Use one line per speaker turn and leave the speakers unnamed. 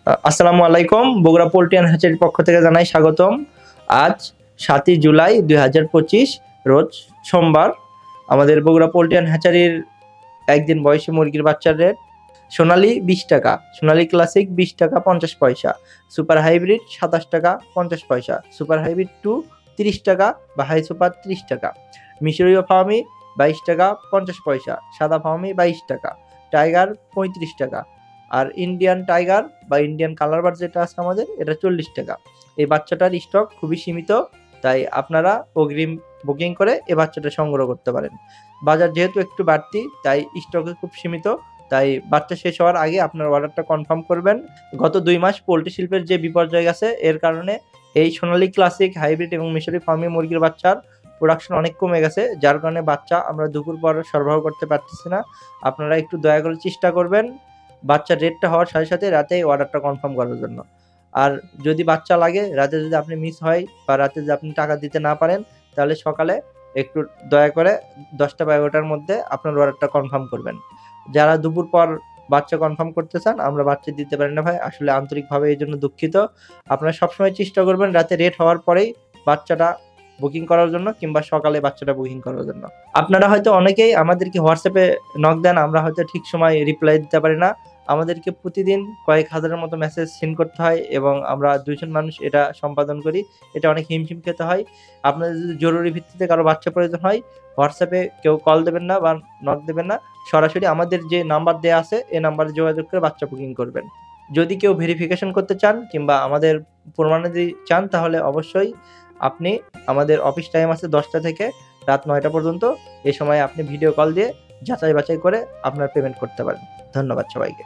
আসসালামু আলাইকুম। Bogura poultry and হ্যাচারির পক্ষ থেকে জানাই স্বাগতম। আজ 7ই জুলাই 2025 রোজ সোমবার। আমাদের বগুড়া পোল্ট্রি অ্যান্ড হ্যাচারির একদিন বয়সী মুরগির বাচ্চার রেট সোনালী 20 টাকা, সোনালী ক্লাসিক 20 টাকা 50 পয়সা, সুপার হাইব্রিড 27 টাকা 50 পয়সা, সুপার হাইব্রিড 2 30 টাকা বা হাই সুপার 30 টাকা, মিশরীয় ফার্মি 22 টাকা 50 পয়সা, সাদা ফার্মি 22 টাকা, টাইগার 35 টাকা, আর ইন্ডিয়ান টাইগার বা ইন্ডিয়ান কালার বার্ড যেটা আছে আমাদের এটা 40 টাকা। এই বাচ্চাটার স্টক খুবই সীমিত, তাই আপনারা অগ্রিম বুকিং করে এই বাচ্চাটা সংগ্রহ করতে পারেন। বাজার যেহেতু একটু বাড়তি তাই স্টকে খুব সীমিত, তাই বাচ্চা শেষ হওয়ার আগে আপনার অর্ডারটা কনফার্ম করবেন। গত 2 মাস পোল্ট্রি শিল্পের যে বিপর্যয় গেছে এর কারণে এই সোনালী ক্লাসিক, হাইব্রিড এবং মিশরি ফার্মি মুরগির বাচ্চার প্রোডাকশন অনেক কমে গেছে, যার কারণে বাচ্চা আমরা দুপুর পর সরবরাহ করতে পারতেছি না। আপনারা একটু দয়া করে চেষ্টা করবেন বাচ্চার রেটটা হওয়ার সাথে সাথে রাতে অর্ডারটা কনফার্ম করার জন্য। আর যদি বাচ্চা লাগে রাতে, যদি আপনি মিস হয় বা রাতে যদি আপনি টাকা দিতে না পারেন, তাহলে সকালে একটু দয়া করে 10টা বা 11টার মধ্যে আপনার অর্ডারটা কনফার্ম করবেন। যারা দুপুর পর বাচ্চা কনফার্ম করতে চান, আমরা বাচ্চা দিতে পারি না ভাই, আসলে আন্তরিকভাবে এই জন্য দুঃখিত। আপনারা সবসময় চেষ্টা করবেন রাতে রেট হওয়ার পরেই বাচ্চাটা বুকিং করার জন্য কিংবা সকালে বাচ্চাটা বুকিং করার জন্য। আপনারা হয়তো অনেকেই আমাদেরকে হোয়াটসঅ্যাপে নক দেন, আমরা হয়তো ঠিক সময় রিপ্লাই দিতে পারি না। আমাদেরকে প্রতিদিন কয়েক হাজারের মতো মেসেজ সেন্ড করতে হয় এবং আমরা 2 জন মানুষ এটা সম্পাদন করি। এটা অনেক হিমশিম খেতে হয়। আপনাদের যদি জরুরি ভিত্তিতে কারো বাচ্চা প্রয়োজন হয়, হোয়াটসঅ্যাপে কেউ কল দেবেন না বা নক দেবেন না। সরাসরি আমাদের যে নাম্বার দেয়া আছে এই নাম্বারে যোগাযোগ করে বাচ্চা বুকিং করবেন। যদি কেউ ভেরিফিকেশন করতে চান কিংবা আমাদের প্রমাণাদি চান, তাহলে অবশ্যই আপনি আমাদের অফিস টাইম আছে 10টা থেকে রাত 9টা পর্যন্ত। এই সময় আপনি ভিডিও কল দিয়ে যাচাই বাছাই করে আপনার পেমেন্ট করতে পারেন। ধন্যবাদ সবাইকে।